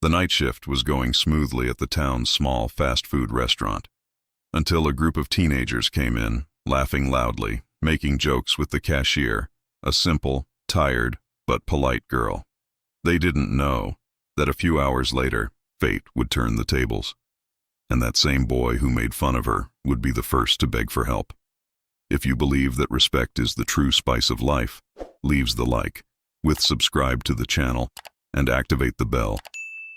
The night shift was going smoothly at the town's small fast food restaurant, until a group of teenagers came in, laughing loudly, making jokes with the cashier, a simple, tired, but polite girl. They didn't know that a few hours later, fate would turn the tables, and that same boy who made fun of her would be the first to beg for help. If you believe that respect is the true spice of life, leaves the like, with subscribe to the channel, and activate the bell,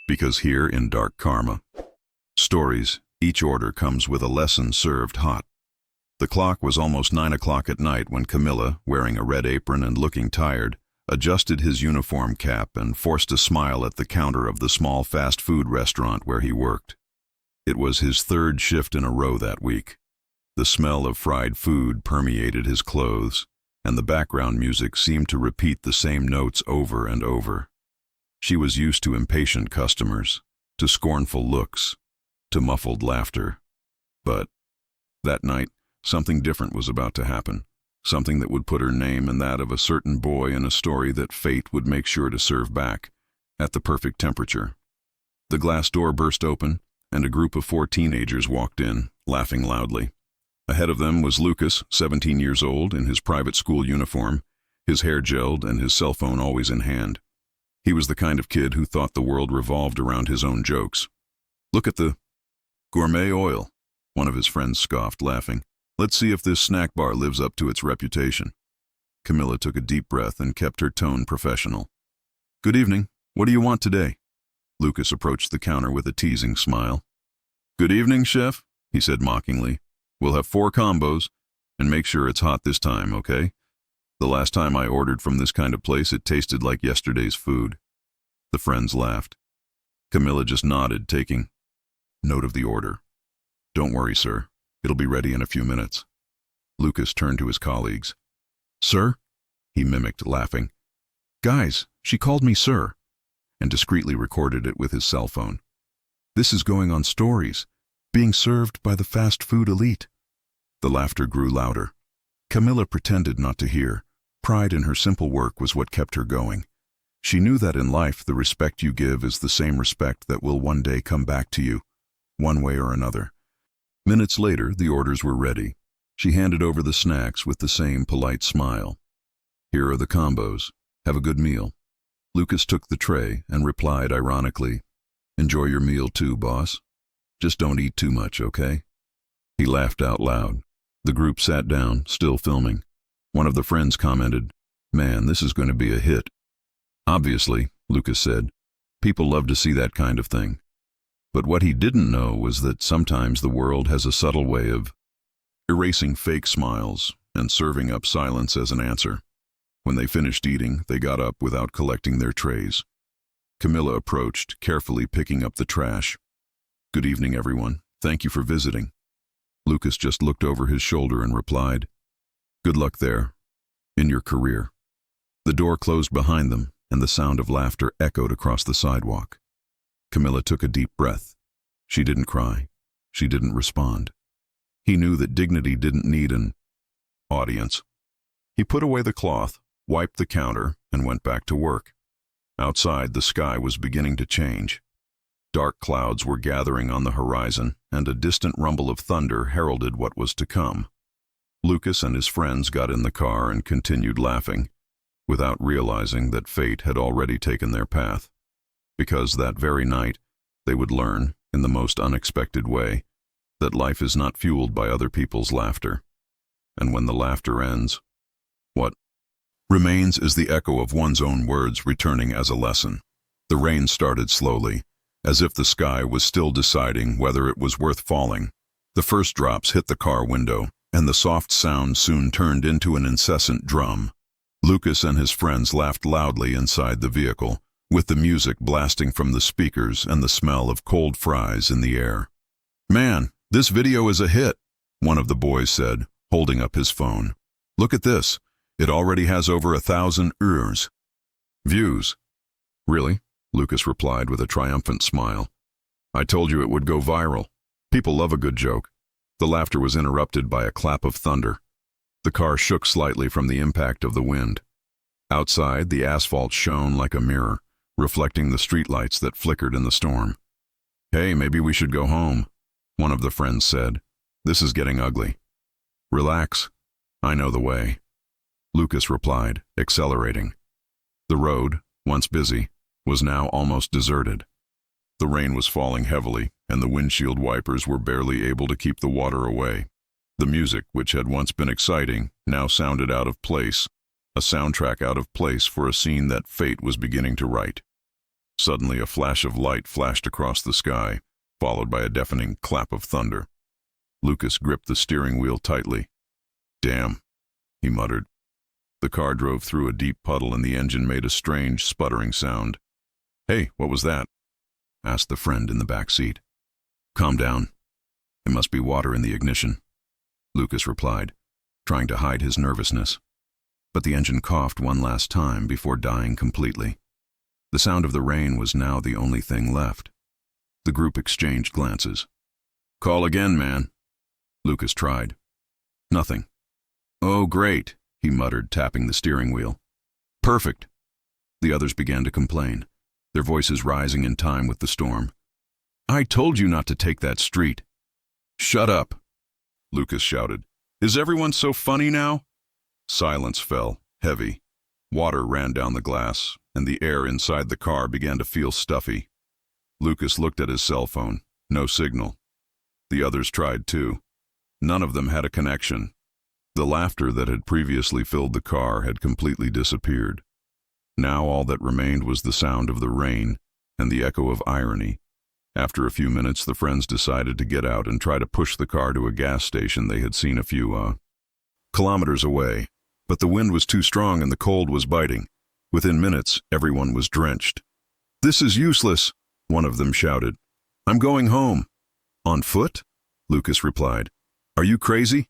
because here in Dark Karma Stories, each order comes with a lesson served hot. The clock was almost 9 o'clock at night when Camila, wearing a red apron and looking tired, adjusted his uniform cap and forced a smile at the counter of the small fast food restaurant where he worked. It was his third shift in a row that week. The smell of fried food permeated his clothes, and the background music seemed to repeat the same notes over and over. She was used to impatient customers, to scornful looks, to muffled laughter. But that night, something different was about to happen, something that would put her name and that of a certain boy in a story that fate would make sure to serve back, at the perfect temperature. The glass door burst open, and a group of 4 teenagers walked in, laughing loudly. Ahead of them was Lucas, 17 years old, in his private school uniform, his hair gelled and his cell phone always in hand. He was the kind of kid who thought the world revolved around his own jokes. "Look at the gourmet oil," one of his friends scoffed, laughing. "Let's see if this snack bar lives up to its reputation." Camila took a deep breath and kept her tone professional. "Good evening. What do you want today?" Lucas approached the counter with a teasing smile. "Good evening, chef," he said mockingly. "We'll have 4 combos, and make sure it's hot this time, okay? The last time I ordered from this kind of place, it tasted like yesterday's food." The friends laughed. Camila just nodded, taking note of the order. "Don't worry, sir. It'll be ready in a few minutes." Lucas turned to his colleagues. "Sir?" he mimicked, laughing. "Guys, she called me sir," and discreetly recorded it with his cell phone. "This is going on stories, being served by the fast food elite." The laughter grew louder. Camila pretended not to hear. Pride in her simple work was what kept her going. She knew that in life the respect you give is the same respect that will one day come back to you, one way or another. Minutes later, the orders were ready. She handed over the snacks with the same polite smile. "Here are the combos. Have a good meal." Lucas took the tray and replied ironically, "Enjoy your meal too, boss. Just don't eat too much, okay?" He laughed out loud. The group sat down, still filming. One of the friends commented, "Man, this is going to be a hit." "Obviously," Lucas said. "People love to see that kind of thing." But what he didn't know was that sometimes the world has a subtle way of erasing fake smiles and serving up silence as an answer. When they finished eating, they got up without collecting their trays. Camila approached, carefully picking up the trash. "Good evening, everyone. Thank you for visiting." Lucas just looked over his shoulder and replied, "Good luck there, in your career." The door closed behind them, and the sound of laughter echoed across the sidewalk. Camila took a deep breath. She didn't cry. She didn't respond. He knew that dignity didn't need an audience. He put away the cloth, wiped the counter, and went back to work. Outside, the sky was beginning to change. Dark clouds were gathering on the horizon, and a distant rumble of thunder heralded what was to come. Lucas and his friends got in the car and continued laughing, without realizing that fate had already taken their path. Because that very night, they would learn, in the most unexpected way, that life is not fueled by other people's laughter. And when the laughter ends, what remains is the echo of one's own words returning as a lesson. The rain started slowly, as if the sky was still deciding whether it was worth falling. The first drops hit the car window, and the soft sound soon turned into an incessant drum. Lucas and his friends laughed loudly inside the vehicle, with the music blasting from the speakers and the smell of cold fries in the air. "Man, this video is a hit," one of the boys said, holding up his phone. "Look at this. It already has over 1,000 views." "Really?" Lucas replied with a triumphant smile. "I told you it would go viral. People love a good joke." The laughter was interrupted by a clap of thunder. The car shook slightly from the impact of the wind. Outside, the asphalt shone like a mirror, reflecting the streetlights that flickered in the storm. "Hey, maybe we should go home," one of the friends said. "This is getting ugly." "Relax. I know the way," Lucas replied, accelerating. The road, once busy, was now almost deserted. The rain was falling heavily, and the windshield wipers were barely able to keep the water away. The music, which had once been exciting, now sounded out of place, a soundtrack out of place for a scene that fate was beginning to write. Suddenly a flash of light flashed across the sky, followed by a deafening clap of thunder. Lucas gripped the steering wheel tightly. "Damn," he muttered. The car drove through a deep puddle and the engine made a strange, sputtering sound. "Hey, what was that?" asked the friend in the back seat. "Calm down. It must be water in the ignition," Lucas replied, trying to hide his nervousness. But the engine coughed one last time before dying completely. The sound of the rain was now the only thing left. The group exchanged glances. "Call again, man," Lucas tried. Nothing. "Oh, great," he muttered, tapping the steering wheel. "Perfect." The others began to complain, their voices rising in time with the storm. "I told you not to take that street." "Shut up," Lucas shouted. "Is everyone so funny now?" Silence fell, heavy. Water ran down the glass, and the air inside the car began to feel stuffy. Lucas looked at his cell phone. No signal. The others tried too. None of them had a connection. The laughter that had previously filled the car had completely disappeared. Now all that remained was the sound of the rain and the echo of irony. After a few minutes, the friends decided to get out and try to push the car to a gas station they had seen a few kilometers away. But the wind was too strong and the cold was biting. Within minutes, everyone was drenched. "This is useless," one of them shouted. "I'm going home." "On foot?" Lucas replied. "Are you crazy?"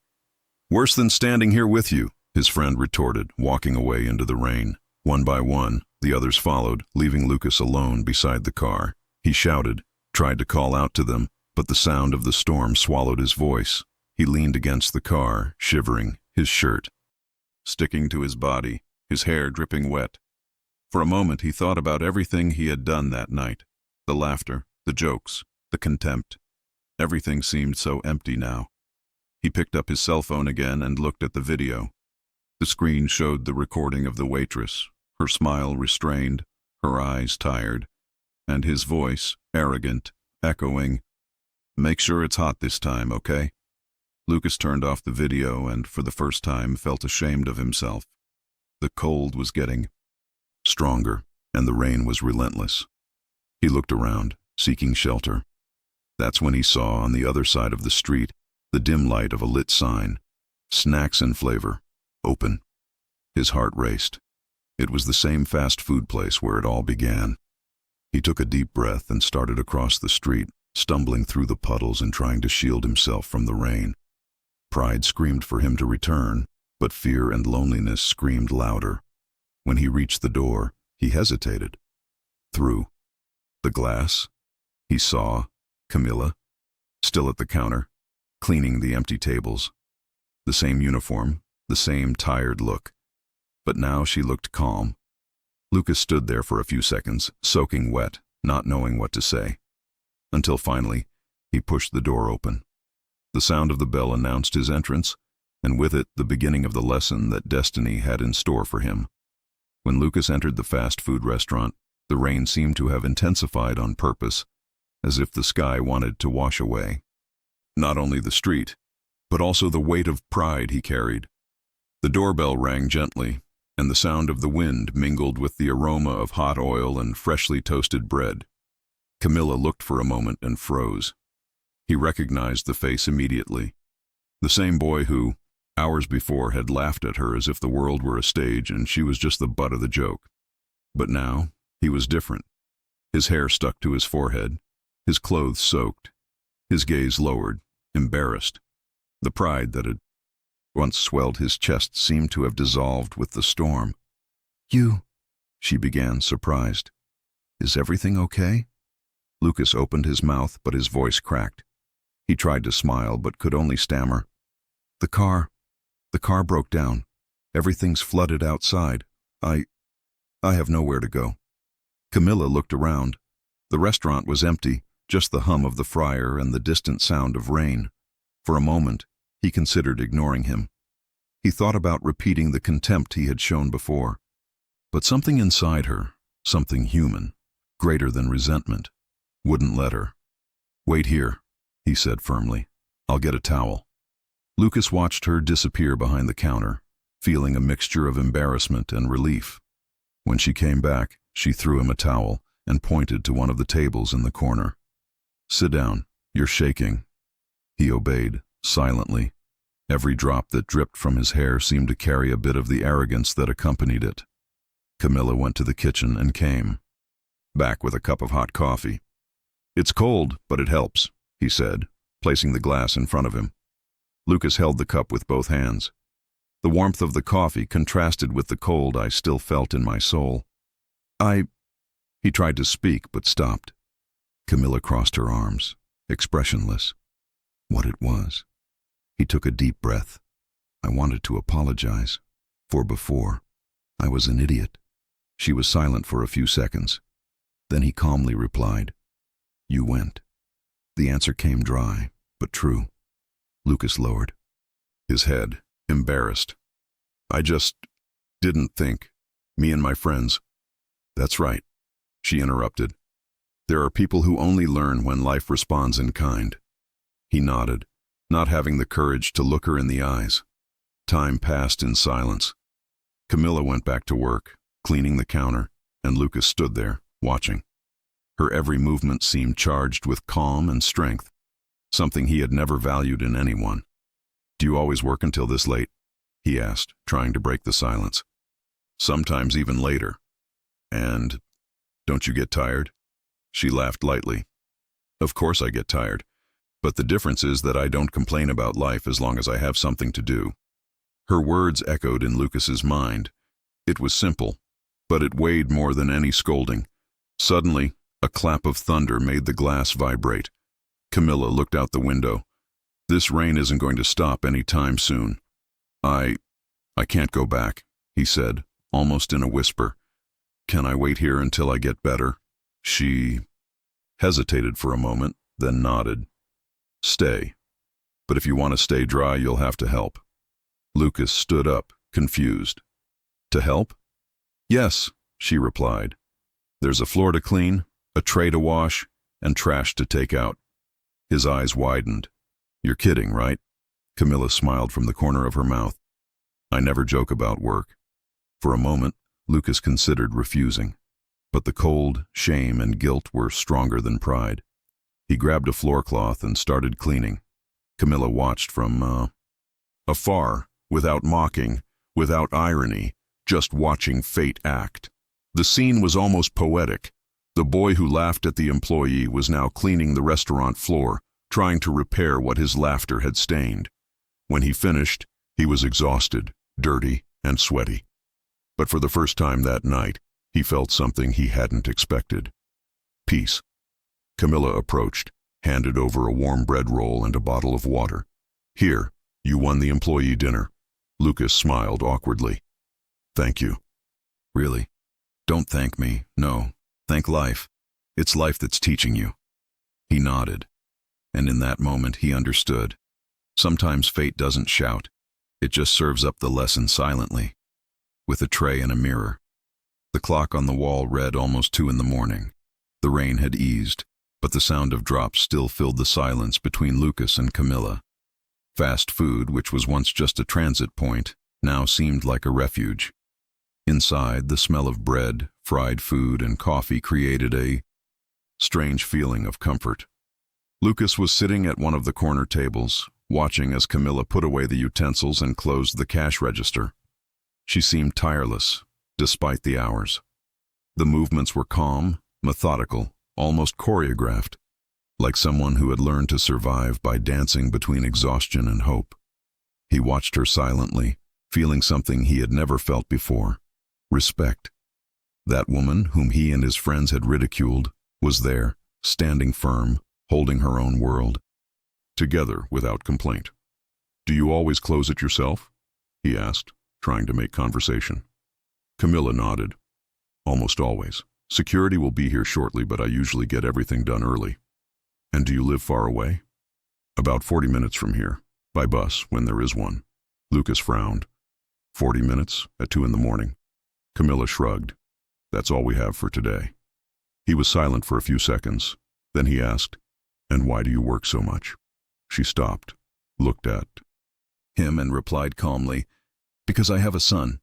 "Worse than standing here with you," his friend retorted, walking away into the rain. One by one, the others followed, leaving Lucas alone beside the car. He shouted, tried to call out to them, but the sound of the storm swallowed his voice. He leaned against the car, shivering, his shirt sticking to his body, his hair dripping wet. For a moment he thought about everything he had done that night. The laughter, the jokes, the contempt. Everything seemed so empty now. He picked up his cell phone again and looked at the video. The screen showed the recording of the waitress, her smile restrained, her eyes tired, and his voice, arrogant, echoing, "Make sure it's hot this time, okay?" Lucas turned off the video and, for the first time, felt ashamed of himself. The cold was getting stronger, and the rain was relentless. He looked around, seeking shelter. That's when he saw, on the other side of the street, the dim light of a lit sign, "Snacks and Flavor, Open." His heart raced. It was the same fast food place where it all began. He took a deep breath and started across the street, stumbling through the puddles and trying to shield himself from the rain. Pride screamed for him to return, but fear and loneliness screamed louder. When he reached the door, he hesitated. Through the glass, he saw Camila, still at the counter, cleaning the empty tables. The same uniform, the same tired look. But now she looked calm. Lucas stood there for a few seconds, soaking wet, not knowing what to say. Until finally, he pushed the door open. The sound of the bell announced his entrance, and with it the beginning of the lesson that destiny had in store for him. When Lucas entered the fast food restaurant, the rain seemed to have intensified on purpose, as if the sky wanted to wash away not only the street, but also the weight of pride he carried. The doorbell rang gently, and the sound of the wind mingled with the aroma of hot oil and freshly toasted bread. Camila looked for a moment and froze. He recognized the face immediately. The same boy who, hours before, had laughed at her as if the world were a stage and she was just the butt of the joke. But now, he was different. His hair stuck to his forehead, his clothes soaked, his gaze lowered, embarrassed. The pride that had once swelled his chest seemed to have dissolved with the storm. "You," she began, surprised. "Is everything okay?" Lucas opened his mouth, but his voice cracked. He tried to smile, but could only stammer. The car broke down. Everything's flooded outside. I have nowhere to go." Camilla looked around. The restaurant was empty, just the hum of the fryer and the distant sound of rain. For a moment, he considered ignoring him. He thought about repeating the contempt he had shown before. But something inside her, something human, greater than resentment, wouldn't let her. "Wait here," he said firmly. "I'll get a towel." Lucas watched her disappear behind the counter, feeling a mixture of embarrassment and relief. When she came back, she threw him a towel and pointed to one of the tables in the corner. "Sit down. You're shaking." He obeyed, silently. Every drop that dripped from his hair seemed to carry a bit of the arrogance that accompanied it. Camilla went to the kitchen and came back with a cup of hot coffee. "It's cold, but it helps," he said, placing the glass in front of him. Lucas held the cup with both hands. The warmth of the coffee contrasted with the cold I still felt in my soul. He tried to speak, but stopped. Camilla crossed her arms, expressionless. What it was. He took a deep breath. I wanted to apologize, for before, I was an idiot. She was silent for a few seconds. Then he calmly replied, "You went." The answer came dry, but true. Lucas lowered his head, embarrassed. "I just didn't think. Me and my friends." "That's right," she interrupted. "There are people who only learn when life responds in kind." He nodded, not having the courage to look her in the eyes. Time passed in silence. Camilla went back to work, cleaning the counter, and Lucas stood there, watching. Her every movement seemed charged with calm and strength, something he had never valued in anyone. "Do you always work until this late?" he asked, trying to break the silence. "Sometimes even later." "And don't you get tired?" She laughed lightly. "Of course I get tired, but the difference is that I don't complain about life as long as I have something to do." Her words echoed in Lucas's mind. It was simple, but it weighed more than any scolding. Suddenly, a clap of thunder made the glass vibrate. Camilla looked out the window. "This rain isn't going to stop any time soon." I can't go back," he said, almost in a whisper. "Can I wait here until I get better?" She hesitated for a moment, then nodded. "Stay. But if you want to stay dry, you'll have to help." Lucas stood up, confused. "To help?" "Yes," she replied. "There's a floor to clean, a tray to wash, and trash to take out." His eyes widened. "You're kidding, right?" Camilla smiled from the corner of her mouth. "I never joke about work." For a moment, Lucas considered refusing. But the cold, shame, and guilt were stronger than pride. He grabbed a floor cloth and started cleaning. Camilla watched from afar, without mocking, without irony, just watching fate act. The scene was almost poetic. The boy who laughed at the employee was now cleaning the restaurant floor, trying to repair what his laughter had stained. When he finished, he was exhausted, dirty, and sweaty. But for the first time that night, he felt something he hadn't expected. Peace. Camilla approached, handed over a warm bread roll and a bottle of water. "Here, you won the employee dinner." Lucas smiled awkwardly. "Thank you." "Really? Don't thank me, no. Thank life. It's life that's teaching you." He nodded, and in that moment he understood. Sometimes fate doesn't shout. It just serves up the lesson silently, with a tray and a mirror. The clock on the wall read almost 2 a.m. The rain had eased, but the sound of drops still filled the silence between Lucas and Camilla. Fast food, which was once just a transit point, now seemed like a refuge. Inside, the smell of bread, fried food, and coffee created a strange feeling of comfort. Lucas was sitting at one of the corner tables, watching as Camilla put away the utensils and closed the cash register. She seemed tireless, despite the hours. The movements were calm, methodical, almost choreographed, like someone who had learned to survive by dancing between exhaustion and hope. He watched her silently, feeling something he had never felt before: respect. That woman, whom he and his friends had ridiculed, was there, standing firm, holding her own world. Together, without complaint. "Do you always close it yourself?" he asked, trying to make conversation. Camilla nodded. "Almost always," Security will be here shortly, but I usually get everything done early. And do you live far away? About 40 minutes from here, by bus, when there is one. Lucas frowned. 40 minutes, at 2 in the morning. Camila shrugged. That's all we have for today. He was silent for a few seconds. Then he asked, and why do you work so much? She stopped, looked at him and replied calmly, because I have a son,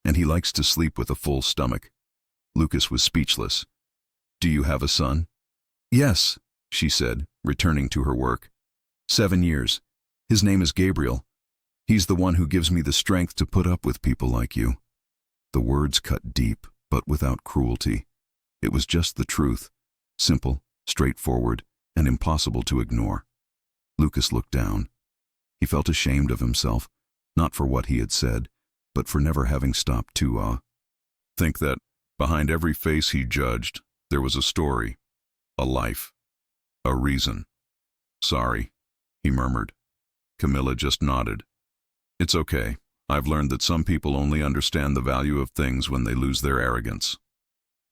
and he likes to sleep with a full stomach. Lucas was speechless. Do you have a son? Yes, she said, returning to her work. 7 years. His name is Gabriel. He's the one who gives me the strength to put up with people like you. The words cut deep, but without cruelty. It was just the truth, simple, straightforward, and impossible to ignore. Lucas looked down. He felt ashamed of himself, not for what he had said, but for never having stopped to think that behind every face he judged, there was a story, a life, a reason. Sorry, he murmured. Camila just nodded. It's okay. I've learned that some people only understand the value of things when they lose their arrogance.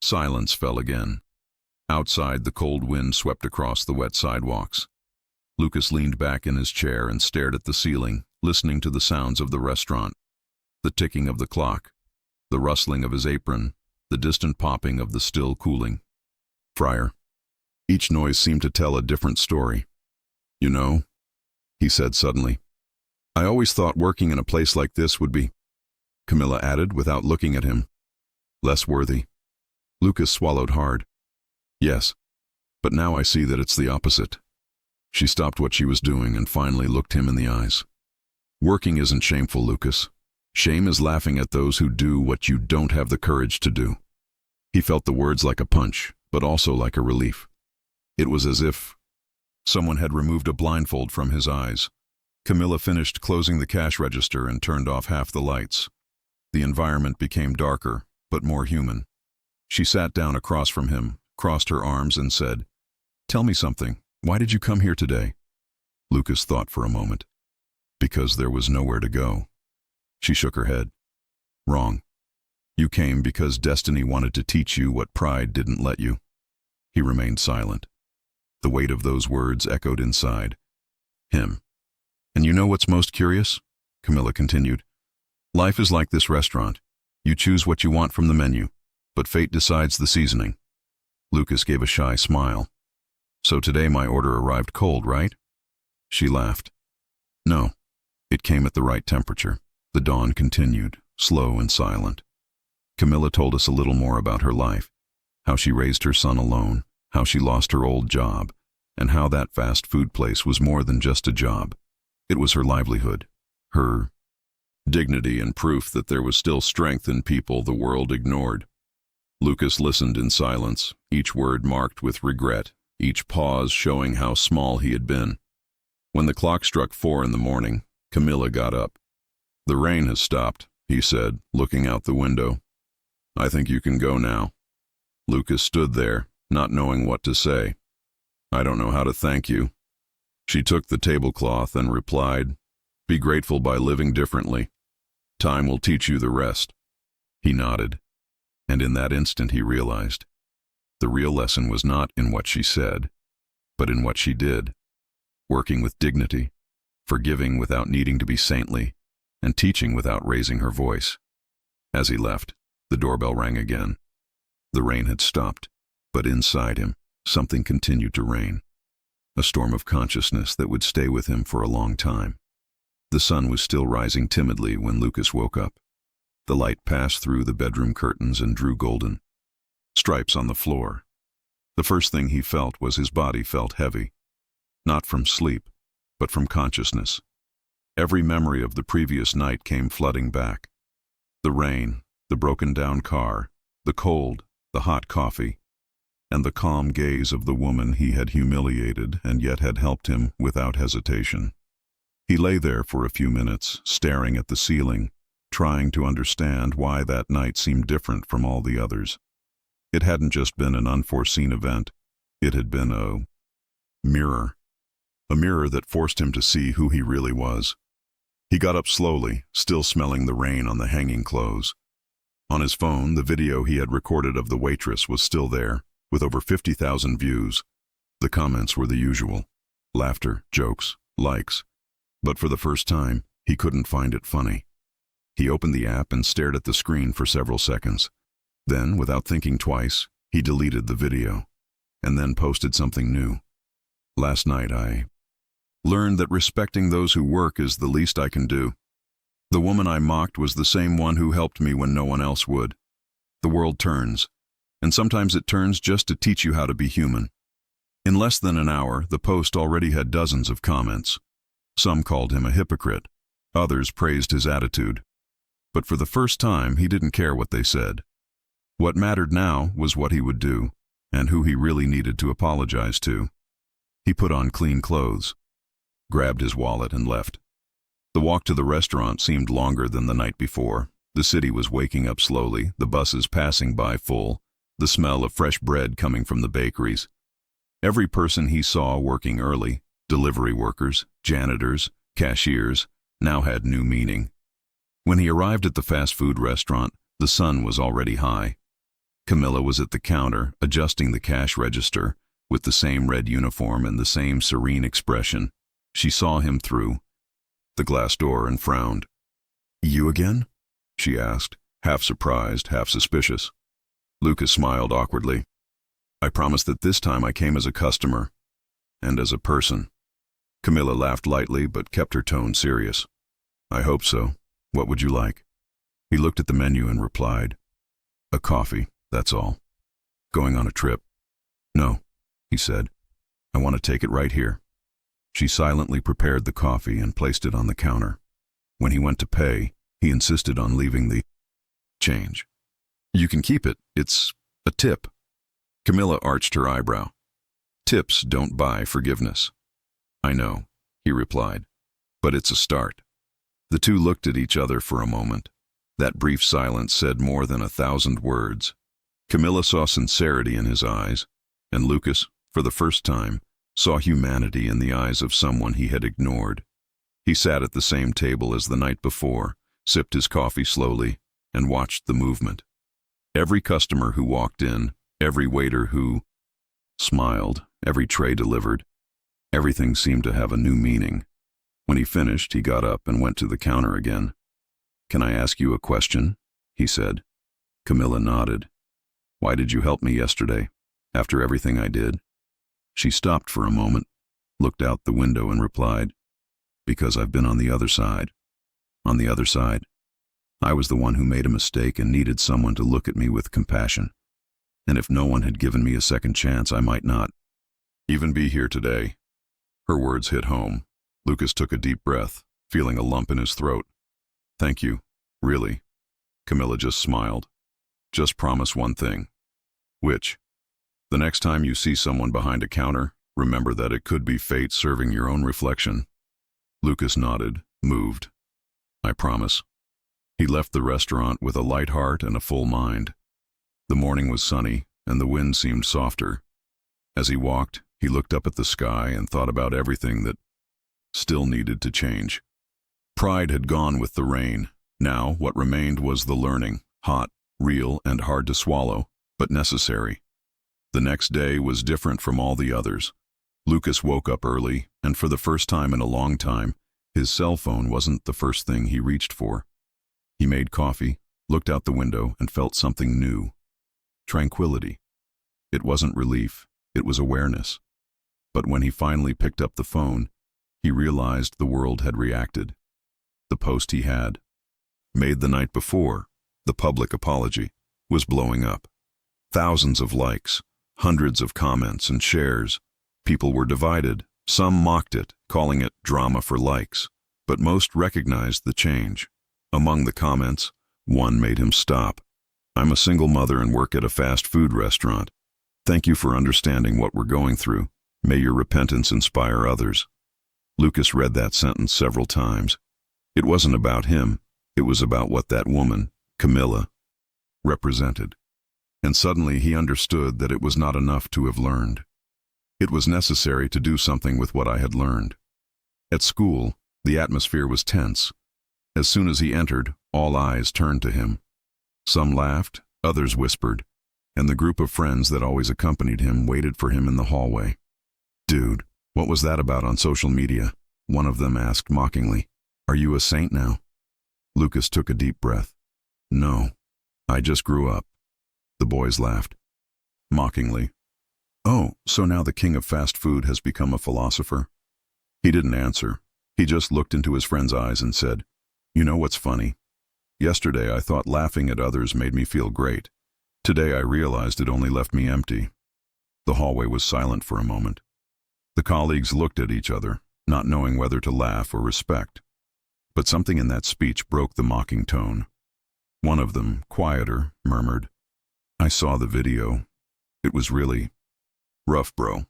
Silence fell again. Outside, the cold wind swept across the wet sidewalks. Lucas leaned back in his chair and stared at the ceiling, listening to the sounds of the restaurant. The ticking of the clock, the rustling of his apron, the distant popping of the still cooling fryer. Each noise seemed to tell a different story. You know, he said suddenly, I always thought working in a place like this would be, Camila added without looking at him, less worthy. Lucas swallowed hard. Yes, but now I see that it's the opposite. She stopped what she was doing and finally looked him in the eyes. Working isn't shameful, Lucas. Shame is laughing at those who do what you don't have the courage to do. He felt the words like a punch, but also like a relief. It was as if someone had removed a blindfold from his eyes. Camila finished closing the cash register and turned off half the lights. The environment became darker, but more human. She sat down across from him, crossed her arms and said, Tell me something. Why did you come here today? Lucas thought for a moment. Because there was nowhere to go. She shook her head. Wrong. You came because destiny wanted to teach you what pride didn't let you. He remained silent. The weight of those words echoed inside him. And you know what's most curious? Camila continued. Life is like this restaurant. You choose what you want from the menu, but fate decides the seasoning. Lucas gave a shy smile. So today my order arrived cold, right? She laughed. No, it came at the right temperature. The dawn continued, slow and silent. Camila told us a little more about her life, how she raised her son alone, how she lost her old job, and how that fast food place was more than just a job. It was her livelihood, her dignity and proof that there was still strength in people the world ignored. Lucas listened in silence, each word marked with regret, each pause showing how small he had been. When the clock struck 4 in the morning, Camila got up. The rain has stopped, he said, looking out the window. I think you can go now. Lucas stood there, not knowing what to say. I don't know how to thank you. She took the tablecloth and replied, Be grateful by living differently. Time will teach you the rest. He nodded, and in that instant he realized. The real lesson was not in what she said, but in what she did. Working with dignity, forgiving without needing to be saintly, and teaching without raising her voice. As he left, the doorbell rang again. The rain had stopped, but inside him, something continued to rain. A storm of consciousness that would stay with him for a long time. The sun was still rising timidly when Lucas woke up. The light passed through the bedroom curtains and drew golden stripes on the floor. The first thing he felt was his body felt heavy. Not from sleep, but from consciousness. Every memory of the previous night came flooding back. The rain, the broken-down car, the cold, the hot coffee, and the calm gaze of the woman he had humiliated and yet had helped him without hesitation. He lay there for a few minutes, staring at the ceiling, trying to understand why that night seemed different from all the others. It hadn't just been an unforeseen event. It had been a mirror that forced him to see who he really was. He got up slowly, still smelling the rain on the hanging clothes. On his phone, the video he had recorded of the waitress was still there, with over 50,000 views. The comments were the usual. Laughter, jokes, likes. But for the first time, he couldn't find it funny. He opened the app and stared at the screen for several seconds. Then, without thinking twice, he deleted the video, and then posted something new. Last night I learned that respecting those who work is the least I can do. The woman I mocked was the same one who helped me when no one else would. The world turns, and sometimes it turns just to teach you how to be human. In less than an hour, the post already had dozens of comments. Some called him a hypocrite. Others praised his attitude. But for the first time, he didn't care what they said. What mattered now was what he would do, and who he really needed to apologize to. He put on clean clothes, grabbed his wallet, and left. The walk to the restaurant seemed longer than the night before. The city was waking up slowly, the buses passing by full, the smell of fresh bread coming from the bakeries. Every person he saw working early, delivery workers, janitors, cashiers, now had new meaning. When he arrived at the fast food restaurant, the sun was already high. Camila was at the counter, adjusting the cash register, with the same red uniform and the same serene expression. She saw him through the glass door and frowned. "You again?" she asked, half surprised, half suspicious. Lucas smiled awkwardly. "I promised that this time I came as a customer, and as a person." Camila laughed lightly but kept her tone serious. "I hope so. What would you like?" He looked at the menu and replied, "A coffee, that's all." "Going on a trip?" "No," he said. "I want to take it right here." She silently prepared the coffee and placed it on the counter. When he went to pay, he insisted on leaving the change. "You can keep it. It's a tip." Camila arched her eyebrow. "Tips don't buy forgiveness." "I know," he replied, "but it's a start." The two looked at each other for a moment. That brief silence said more than 1,000 words. Camila saw sincerity in his eyes, and Lucas, for the first time, saw humanity in the eyes of someone he had ignored. He sat at the same table as the night before, sipped his coffee slowly, and watched the movement. Every customer who walked in, every waiter who smiled, every tray delivered, everything seemed to have a new meaning. When he finished, he got up and went to the counter again. "Can I ask you a question?" he said. Camila nodded. "Why did you help me yesterday, after everything I did?" She stopped for a moment, looked out the window and replied, "Because I've been on the other side." "On the other side?" "I was the one who made a mistake and needed someone to look at me with compassion. And if no one had given me a second chance, I might not even be here today." Her words hit home. Lucas took a deep breath, feeling a lump in his throat. "Thank you, really." Camila just smiled. "Just promise one thing." "Which?" "The next time you see someone behind a counter, remember that it could be fate serving your own reflection." Lucas nodded, moved. "I promise." He left the restaurant with a light heart and a full mind. The morning was sunny, and the wind seemed softer. As he walked, he looked up at the sky and thought about everything that still needed to change. Pride had gone with the rain. Now, what remained was the learning, hot, real, and hard to swallow, but necessary. The next day was different from all the others. Lucas woke up early, and for the first time in a long time, his cell phone wasn't the first thing he reached for. He made coffee, looked out the window, and felt something new. Tranquility. It wasn't relief, it was awareness. But when he finally picked up the phone, he realized the world had reacted. The post he had made the night before, the public apology, was blowing up. Thousands of likes, hundreds of comments and shares. People were divided. Some mocked it, calling it drama for likes, but most recognized the change. Among the comments, one made him stop. "I'm a single mother and work at a fast food restaurant. Thank you for understanding what we're going through. May your repentance inspire others." Lucas read that sentence several times. It wasn't about him. It was about what that woman, Camila, represented. And suddenly he understood that it was not enough to have learned. It was necessary to do something with what I had learned. At school, the atmosphere was tense. As soon as he entered, all eyes turned to him. Some laughed, others whispered, and the group of friends that always accompanied him waited for him in the hallway. "Dude, what was that about on social media?" one of them asked mockingly. "Are you a saint now?" Lucas took a deep breath. "No, I just grew up." The boys laughed. Mockingly. "Oh, so now the king of fast food has become a philosopher?" He didn't answer. He just looked into his friend's eyes and said, "You know what's funny? Yesterday I thought laughing at others made me feel great. Today I realized it only left me empty." The hallway was silent for a moment. The colleagues looked at each other, not knowing whether to laugh or respect. But something in that speech broke the mocking tone. One of them, quieter, murmured, "I saw the video. It was really rough, bro.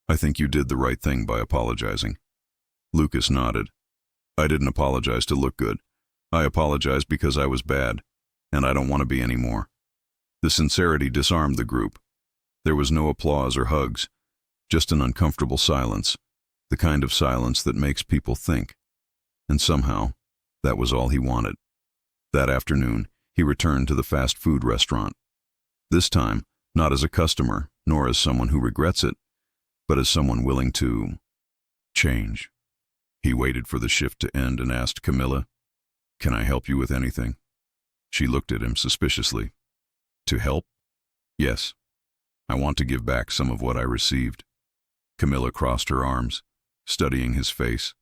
I think you did the right thing by apologizing." Lucas nodded. "I didn't apologize to look good. I apologized because I was bad, and I don't want to be anymore." The sincerity disarmed the group. There was no applause or hugs, just an uncomfortable silence, the kind of silence that makes people think. And somehow, that was all he wanted. That afternoon, he returned to the fast food restaurant. This time, not as a customer, nor as someone who regrets it, but as someone willing to change. He waited for the shift to end and asked Camila, "Can I help you with anything?" She looked at him suspiciously. "To help?" "Yes. I want to give back some of what I received." Camila crossed her arms, studying his face.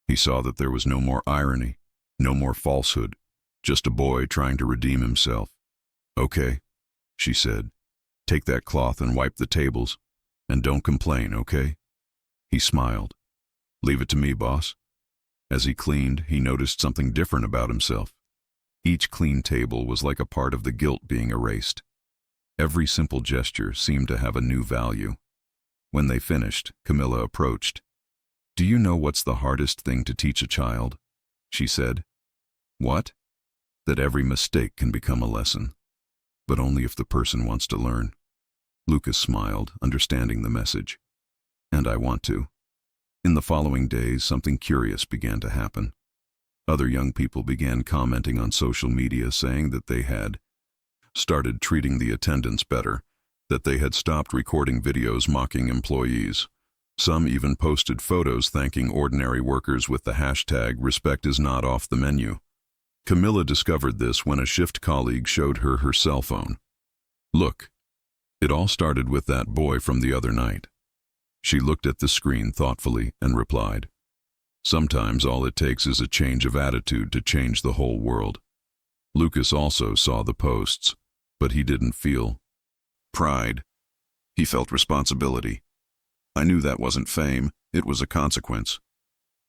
He saw that there was no more irony, no more falsehood, just a boy trying to redeem himself. "Okay," she said. "Take that cloth and wipe the tables, and don't complain, okay?" He smiled. "Leave it to me, boss." As he cleaned, he noticed something different about himself. Each clean table was like a part of the guilt being erased. Every simple gesture seemed to have a new value. When they finished, Camila approached. "Do you know what's the hardest thing to teach a child?" she said. "What?" "That every mistake can become a lesson, but only if the person wants to learn." Lucas smiled, understanding the message. "And I want to." In the following days, something curious began to happen. Other young people began commenting on social media saying that they had started treating the attendants better, that they had stopped recording videos mocking employees. Some even posted photos thanking ordinary workers with the hashtag "Respect is not off the menu." Camila discovered this when a shift colleague showed her her cell phone. "Look, it all started with that boy from the other night." She looked at the screen thoughtfully and replied, "Sometimes all it takes is a change of attitude to change the whole world." Lucas also saw the posts, but he didn't feel pride. He felt responsibility. "I knew that wasn't fame, it was a consequence.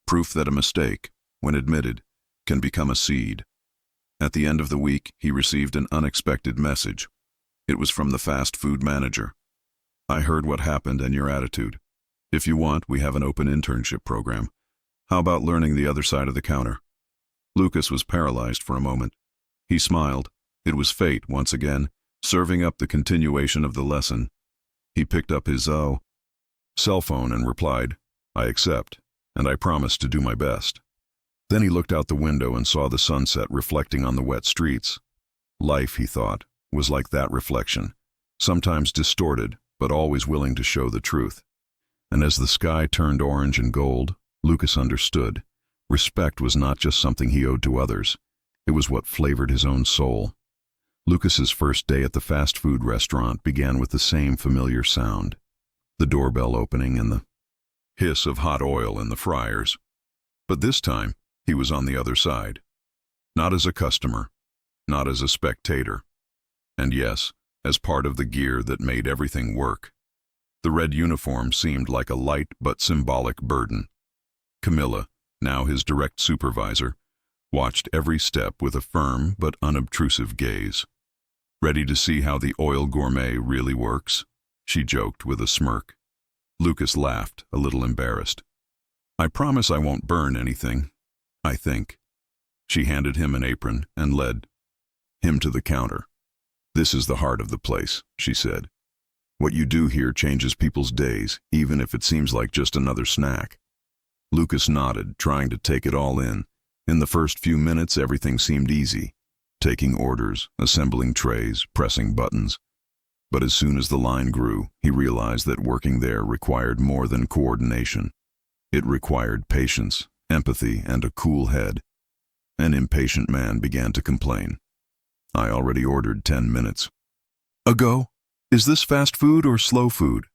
Proof that a mistake, when admitted, can become a seed." At the end of the week, he received an unexpected message. It was from the fast food manager. "I heard what happened and your attitude. If you want, we have an open internship program. How about learning the other side of the counter?" Lucas was paralyzed for a moment. He smiled. It was fate, once again, serving up the continuation of the lesson. He picked up his cell phone and replied, "I accept, and I promise to do my best." Then he looked out the window and saw the sunset reflecting on the wet streets. Life, he thought, was like that reflection, sometimes distorted, but always willing to show the truth. And as the sky turned orange and gold, Lucas understood. Respect was not just something he owed to others. It was what flavored his own soul. Lucas's first day at the fast food restaurant began with the same familiar sound, the doorbell opening and the hiss of hot oil in the fryers. But this time, he was on the other side. Not as a customer, not as a spectator. And yes, as part of the gear that made everything work. The red uniform seemed like a light but symbolic burden. Camila, now his direct supervisor, watched every step with a firm but unobtrusive gaze. "Ready to see how the oil gourmet really works?" she joked with a smirk. Lucas laughed, a little embarrassed. "I promise I won't burn anything, I think." She handed him an apron and led him to the counter. "This is the heart of the place," she said. "What you do here changes people's days, even if it seems like just another snack." Lucas nodded, trying to take it all in. In the first few minutes, everything seemed easy. taking orders, assembling trays, pressing buttons. But as soon as the line grew, he realized that working there required more than coordination. It required patience, empathy, and a cool head. An impatient man began to complain. "I already ordered 10 minutes ago. Is this fast food or slow food?"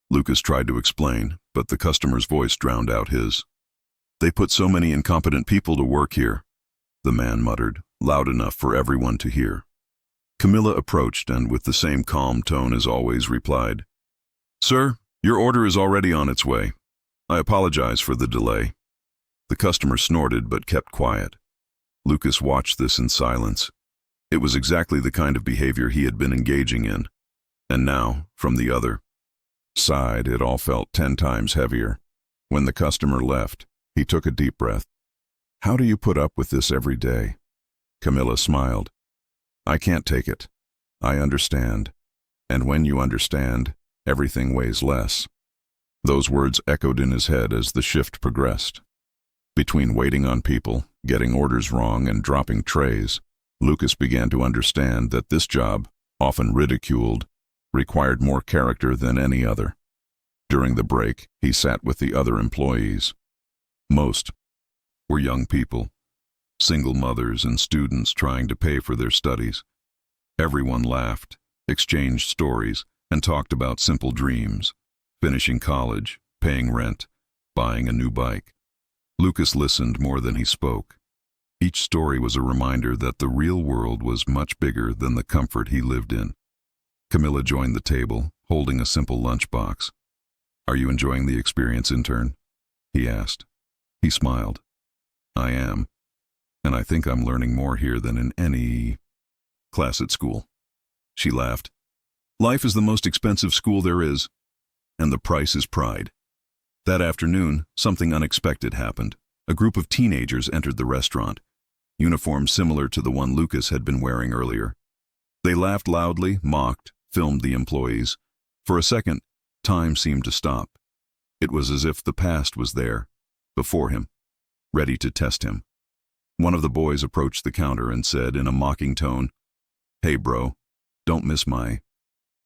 Lucas tried to explain, but the customer's voice drowned out his. "They put so many incompetent people to work here," the man muttered, loud enough for everyone to hear. Camila approached and, with the same calm tone as always, replied, "Sir, your order is already on its way. I apologize for the delay." The customer snorted but kept quiet. Lucas watched this in silence. It was exactly the kind of behavior he had been engaging in. And now, from the other side, it all felt 10 times heavier. When the customer left, he took a deep breath. "How do you put up with this every day?" Camila smiled. "I can't take it. I understand. And when you understand, everything weighs less." Those words echoed in his head as the shift progressed. Between waiting on people, getting orders wrong, and dropping trays, Lucas began to understand that this job, often ridiculed, required more character than any other. During the break, he sat with the other employees. Most were young people, single mothers and students trying to pay for their studies. Everyone laughed, exchanged stories, and talked about simple dreams: finishing college, paying rent, buying a new bike. Lucas listened more than he spoke. Each story was a reminder that the real world was much bigger than the comfort he lived in. Camila joined the table, holding a simple lunchbox. "Are you enjoying the experience, intern?" he asked. He smiled. "I am. And I think I'm learning more here than in any class at school." She laughed. "Life is the most expensive school there is, and the price is pride." That afternoon, something unexpected happened. A group of teenagers entered the restaurant, uniforms similar to the one Lucas had been wearing earlier. They laughed loudly, mocked, filmed the employees. For a second, time seemed to stop. It was as if the past was there, before him, ready to test him. One of the boys approached the counter and said in a mocking tone, "Hey bro, don't miss my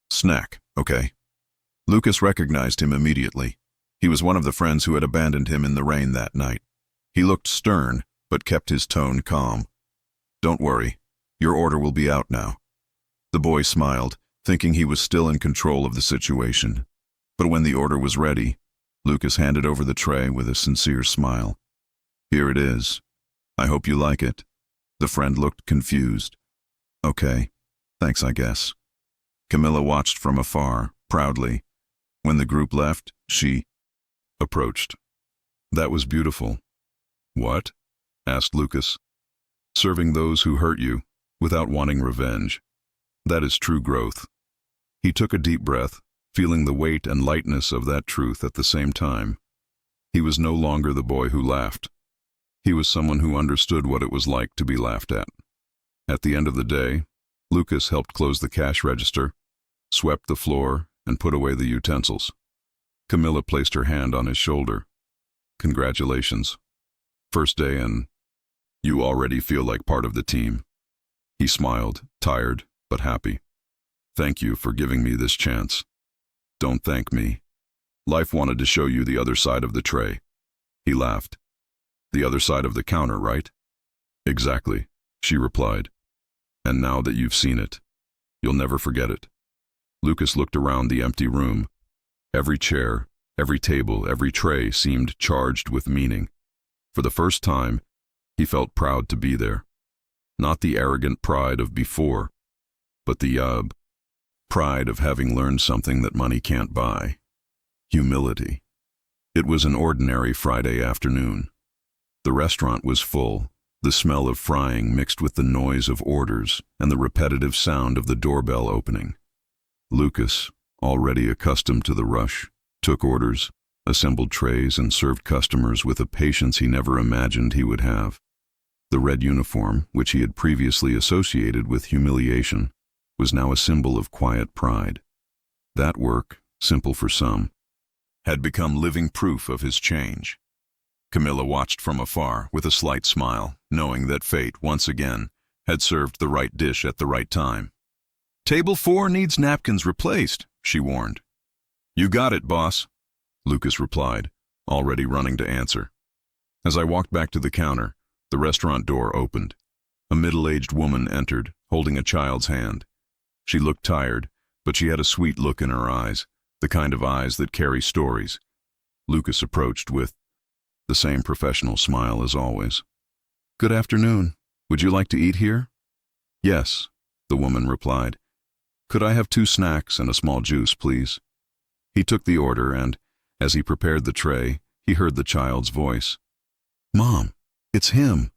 snack, okay?" Lucas recognized him immediately. He was one of the friends who had abandoned him in the rain that night. He looked stern, but kept his tone calm. "Don't worry, your order will be out now." The boy smiled, thinking he was still in control of the situation. But when the order was ready, Lucas handed over the tray with a sincere smile. "Here it is. I hope you like it." The friend looked confused. "Okay, thanks I guess." Camila watched from afar, proudly. When the group left, she approached. "That was beautiful." "What?" asked Lucas. "Serving those who hurt you, without wanting revenge. That is true growth." He took a deep breath, feeling the weight and lightness of that truth at the same time. He was no longer the boy who laughed. He was someone who understood what it was like to be laughed at. At the end of the day, Lucas helped close the cash register, swept the floor, and put away the utensils. Camila placed her hand on his shoulder. "Congratulations. First day and you already feel like part of the team." He smiled, tired but happy. "Thank you for giving me this chance." "Don't thank me. Life wanted to show you the other side of the tray." He laughed. "The other side of the counter, right?" "Exactly," she replied. "And now that you've seen it, you'll never forget it." Lucas looked around the empty room. Every chair, every table, every tray seemed charged with meaning. For the first time, he felt proud to be there. Not the arrogant pride of before, but the pride of having learned something that money can't buy. Humility. It was an ordinary Friday afternoon. The restaurant was full, the smell of frying mixed with the noise of orders and the repetitive sound of the doorbell opening. Lucas, already accustomed to the rush, took orders, assembled trays, and served customers with a patience he never imagined he would have. The red uniform, which he had previously associated with humiliation, was now a symbol of quiet pride. That work, simple for some, had become living proof of his change. Camila watched from afar with a slight smile, knowing that fate, once again, had served the right dish at the right time. "Table 4 needs napkins replaced," she warned. "You got it, boss," Lucas replied, already running to answer. As I walked back to the counter, the restaurant door opened. A middle-aged woman entered, holding a child's hand. She looked tired, but she had a sweet look in her eyes, the kind of eyes that carry stories. Lucas approached with the same professional smile as always. "Good afternoon. Would you like to eat here?" "Yes," the woman replied. "Could I have 2 snacks and a small juice, please?" He took the order and, as he prepared the tray, he heard the child's voice. "Mom, it's him.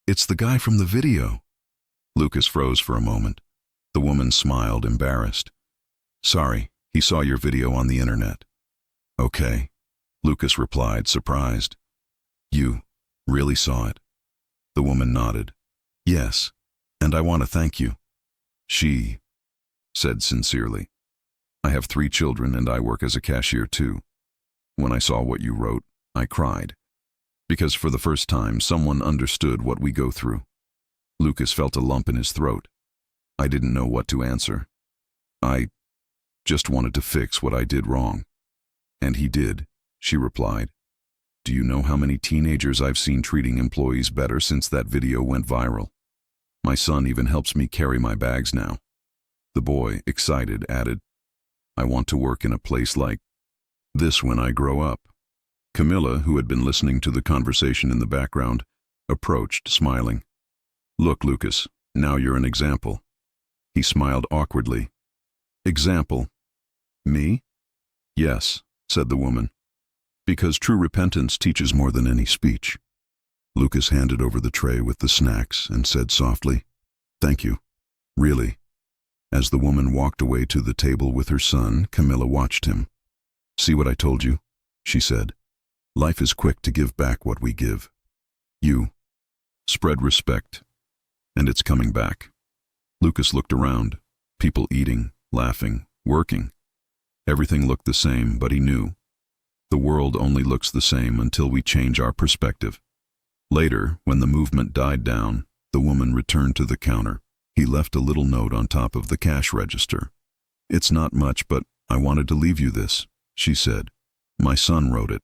It's the guy from the video." Lucas froze for a moment. The woman smiled, embarrassed. "Sorry, he saw your video on the internet." "Okay," Lucas replied, surprised. "You really saw it?" The woman nodded. "Yes, and I want to thank you." She said sincerely, "I have 3 children and I work as a cashier too. When I saw what you wrote, I cried. Because for the first time, someone understood what we go through." Lucas felt a lump in his throat. I didn't know what to answer. "I just wanted to fix what I did wrong." "And he did," she replied. "Do you know how many teenagers I've seen treating employees better since that video went viral? My son even helps me carry my bags now." The boy, excited, added, "I want to work in a place like this when I grow up." Camila, who had been listening to the conversation in the background, approached, smiling. "Look, Lucas, now you're an example." He smiled awkwardly. "Example? Me?" "Yes," said the woman. "Because true repentance teaches more than any speech." Lucas handed over the tray with the snacks and said softly, "Thank you. Really." As the woman walked away to the table with her son, Camila watched him. "See what I told you?" she said. "Life is quick to give back what we give. You spread respect, and it's coming back." Lucas looked around, people eating, laughing, working. Everything looked the same, but he knew. The world only looks the same until we change our perspective. Later, when the movement died down, the woman returned to the counter. He left a little note on top of the cash register. "It's not much, but I wanted to leave you this," she said. "My son wrote it."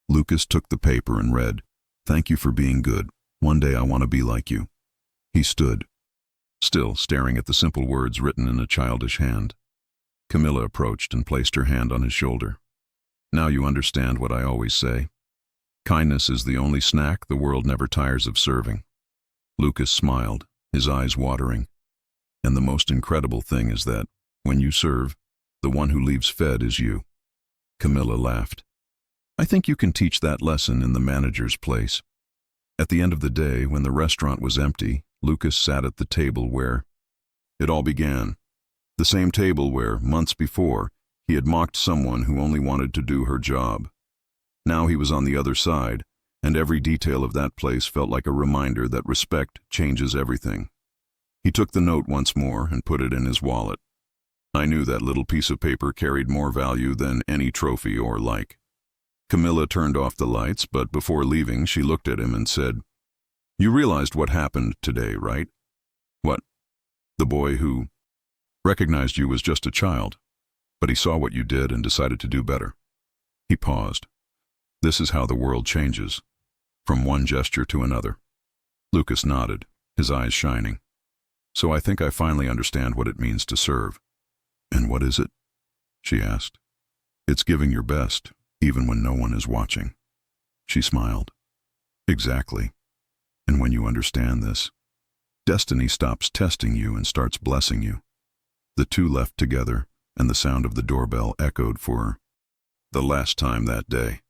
Lucas took the paper and read, "Thank you for being good. One day I want to be like you." He stood, still staring at the simple words written in a childish hand. Camila approached and placed her hand on his shoulder. "Now you understand what I always say. Kindness is the only snack the world never tires of serving." Lucas smiled, his eyes watering. "And the most incredible thing is that, when you serve, the one who leaves fed is you." Camila laughed. "I think you can teach that lesson in the manager's place." At the end of the day, when the restaurant was empty, Lucas sat at the table where it all began. The same table where, months before, he had mocked someone who only wanted to do her job. Now he was on the other side, and every detail of that place felt like a reminder that respect changes everything. He took the note once more and put it in his wallet. I knew that little piece of paper carried more value than any trophy or like. Camila turned off the lights, but before leaving, she looked at him and said, "You realized what happened today, right?" "What?" "The boy who recognized you was just a child, but he saw what you did and decided to do better." He paused. "This is how the world changes, from one gesture to another." Lucas nodded, his eyes shining. "So I think I finally understand what it means to serve." "And what is it?" she asked. "It's giving your best, even when no one is watching." She smiled. "Exactly. And when you understand this, destiny stops testing you and starts blessing you." The two left together, and the sound of the doorbell echoed for the last time that day.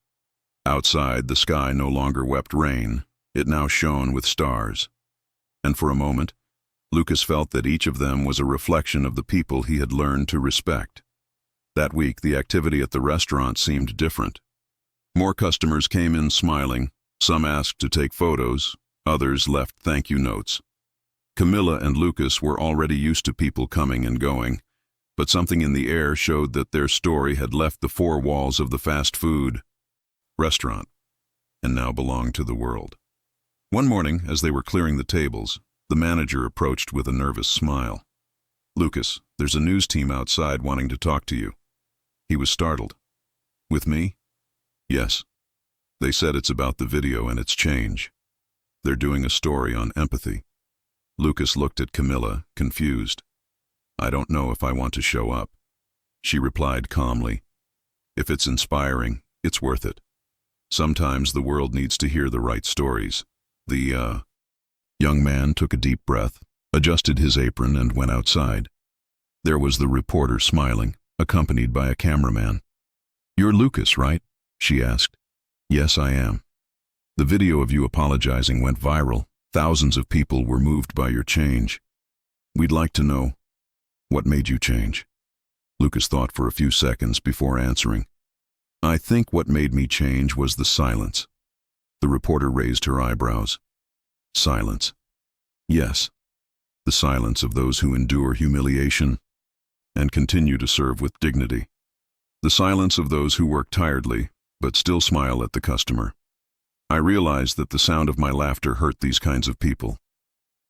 Outside, the sky no longer wept rain, it now shone with stars. And for a moment, Lucas felt that each of them was a reflection of the people he had learned to respect. That week, the activity at the restaurant seemed different. More customers came in smiling, some asked to take photos, others left thank you notes. Camila and Lucas were already used to people coming and going, but something in the air showed that their story had left the 4 walls of the fast food restaurant and now belonged to the world. One morning, as they were clearing the tables, The manager approached with a nervous smile. "Lucas, there's a news team outside wanting to talk to you." He was startled. "With me?" "Yes. They said it's about the video and its change. They're doing a story on empathy." Lucas looked at Camila, confused. "I don't know if I want to show up." She replied calmly, "If it's inspiring, it's worth it. Sometimes the world needs to hear the right stories." The young man took a deep breath, adjusted his apron, and went outside. There was the reporter smiling, accompanied by a cameraman. "You're Lucas, right?" she asked. "Yes, I am. The video of you apologizing went viral. Thousands of people were moved by your change. We'd like to know, what made you change?" Lucas thought for a few seconds before answering. "I think what made me change was the silence." The reporter raised her eyebrows. "Silence?" "Yes. The silence of those who endure humiliation and continue to serve with dignity. The silence of those who work tiredly but still smile at the customer. I realized that the sound of my laughter hurt these kinds of people."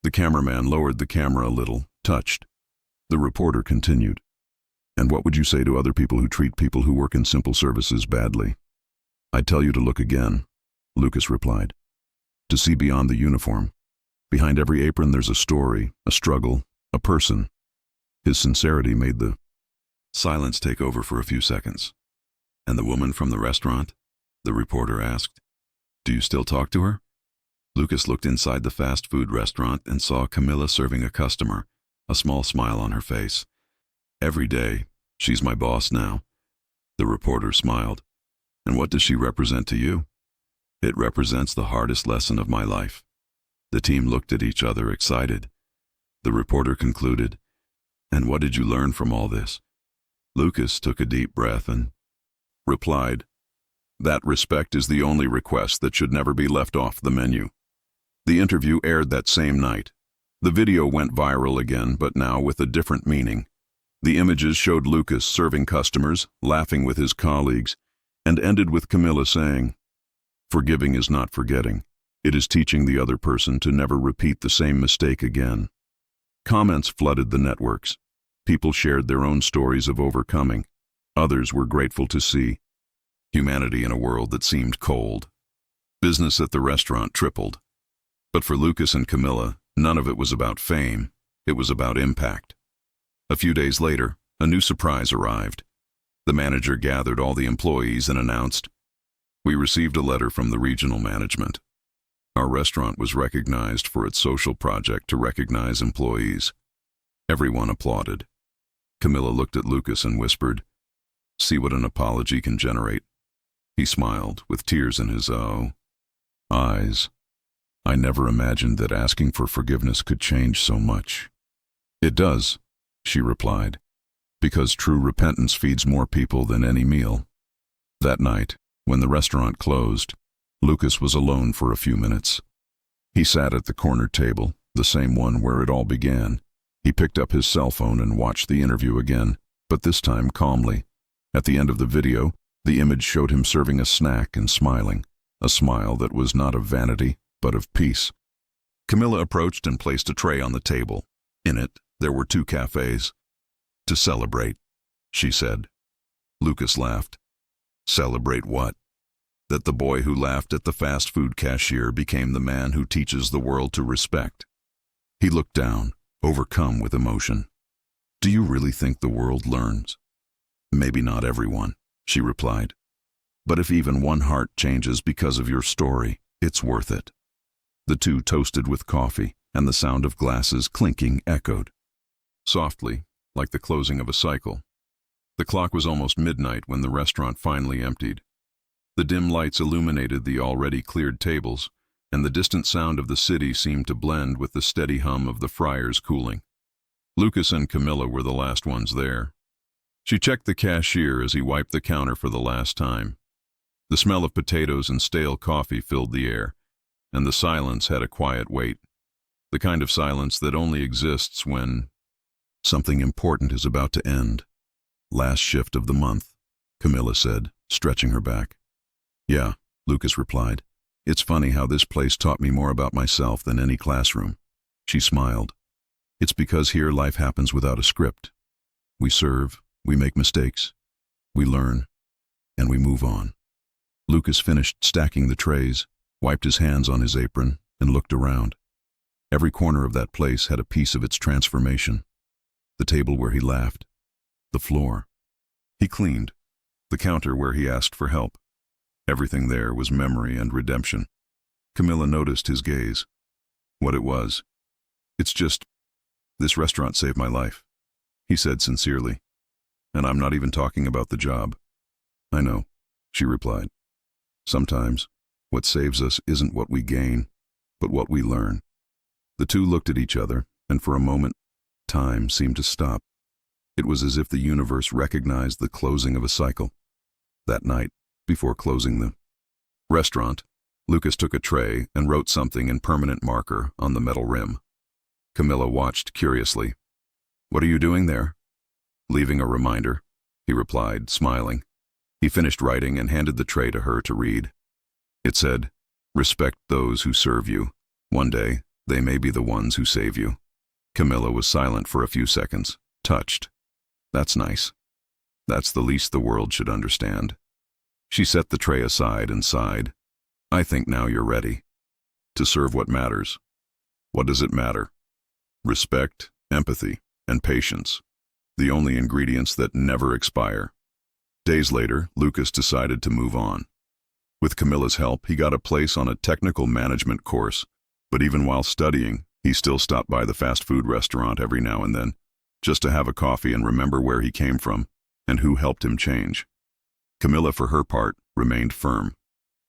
The cameraman lowered the camera a little, touched. The reporter continued. "And what would you say to other people who treat people who work in simple services badly?" "I'd tell you to look again," Lucas replied. "To see beyond the uniform. Behind every apron there's a story, a struggle, a person." His sincerity made the silence take over for a few seconds. "And the woman from the restaurant?" the reporter asked. "Do you still talk to her?" Lucas looked inside the fast food restaurant and saw Camila serving a customer, a small smile on her face. "Every day. She's my boss now." The reporter smiled. "And what does she represent to you?" "It represents the hardest lesson of my life." The team looked at each other, excited. The reporter concluded, "And what did you learn from all this?" Lucas took a deep breath and replied, "That respect is the only request that should never be left off the menu." The interview aired that same night. The video went viral again, but now with a different meaning. The images showed Lucas serving customers, laughing with his colleagues, and ended with Camila saying, "Forgiving is not forgetting. It is teaching the other person to never repeat the same mistake again." Comments flooded the networks. People shared their own stories of overcoming. Others were grateful to see humanity in a world that seemed cold. Business at the restaurant tripled. But for Lucas and Camila, none of it was about fame. It was about impact. A few days later, a new surprise arrived. The manager gathered all the employees and announced, "We received a letter from the regional management. Our restaurant was recognized for its social project to recognize employees." Everyone applauded. Camila looked at Lucas and whispered, "See what an apology can generate." He smiled, with tears in his eyes. "I never imagined that asking for forgiveness could change so much." "It does," she replied, "because true repentance feeds more people than any meal." That night, when the restaurant closed, Lucas was alone for a few minutes. He sat at the corner table, the same one where it all began. He picked up his cell phone and watched the interview again, but this time calmly. At the end of the video, the image showed him serving a snack and smiling, a smile that was not of vanity, but of peace. Camila approached and placed a tray on the table. In it, there were 2 cafes. "To celebrate," she said. Lucas laughed. "Celebrate what?" "That the boy who laughed at the fast food cashier became the man who teaches the world to respect." He looked down, overcome with emotion. "Do you really think the world learns?" "Maybe not everyone," she replied. "But if even one heart changes because of your story, it's worth it." The two toasted with coffee, and the sound of glasses clinking echoed softly, like the closing of a cycle. The clock was almost midnight when the restaurant finally emptied. The dim lights illuminated the already cleared tables, and the distant sound of the city seemed to blend with the steady hum of the fryers cooling. Lucas and Camila were the last ones there. She checked the cashier as he wiped the counter for the last time. The smell of potatoes and stale coffee filled the air, and the silence had a quiet weight, the kind of silence that only exists when something important is about to end. "Last shift of the month," Camila said, stretching her back. "Yeah," Lucas replied. "It's funny how this place taught me more about myself than any classroom." She smiled. It's because here life happens without a script. We serve, we make mistakes, we learn, and we move on. Lucas finished stacking the trays, wiped his hands on his apron, and looked around. Every corner of that place had a piece of its transformation. The table where he laughed, the floor he cleaned, the counter where he asked for help. Everything there was memory and redemption. Camila noticed his gaze. What it was. It's just, this restaurant saved my life, he said sincerely. And I'm not even talking about the job. I know, she replied. Sometimes, what saves us isn't what we gain, but what we learn. The two looked at each other, and for a moment, time seemed to stop. It was as if the universe recognized the closing of a cycle. That night, before closing the restaurant, Lucas took a tray and wrote something in permanent marker on the metal rim. Camila watched curiously. What are you doing there? Leaving a reminder, he replied, smiling. He finished writing and handed the tray to her to read. It said, "Respect those who serve you. One day, they may be the ones who save you." Camila was silent for a few seconds, touched. That's nice. That's the least the world should understand. She set the tray aside and sighed. I think now you're ready. To serve what matters. What does it matter? Respect, empathy, and patience. The only ingredients that never expire. Days later, Lucas decided to move on. With Camila's help, he got a place on a technical management course, but even while studying, he still stopped by the fast food restaurant every now and then, just to have a coffee and remember where he came from and who helped him change. Camila, for her part, remained firm.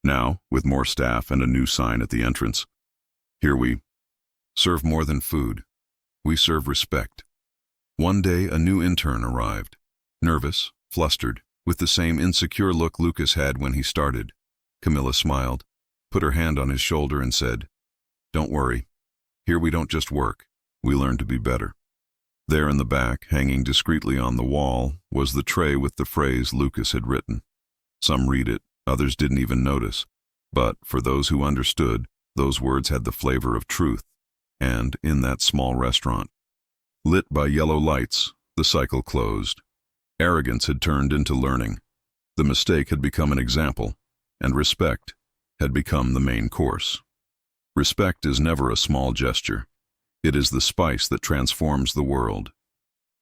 Now, with more staff and a new sign at the entrance. Here we serve more than food. We serve respect. One day, a new intern arrived. Nervous, flustered, with the same insecure look Lucas had when he started. Camila smiled, put her hand on his shoulder and said, "Don't worry. Here we don't just work. We learn to be better." There in the back, hanging discreetly on the wall, was the tray with the phrase Lucas had written. Some read it, others didn't even notice. But for those who understood, those words had the flavor of truth. And in that small restaurant, lit by yellow lights, the cycle closed. Arrogance had turned into learning. The mistake had become an example, and respect had become the main course. Respect is never a small gesture. It is the spice that transforms the world.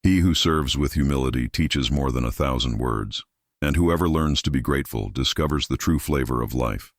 He who serves with humility teaches more than 1,000 words, and whoever learns to be grateful discovers the true flavor of life.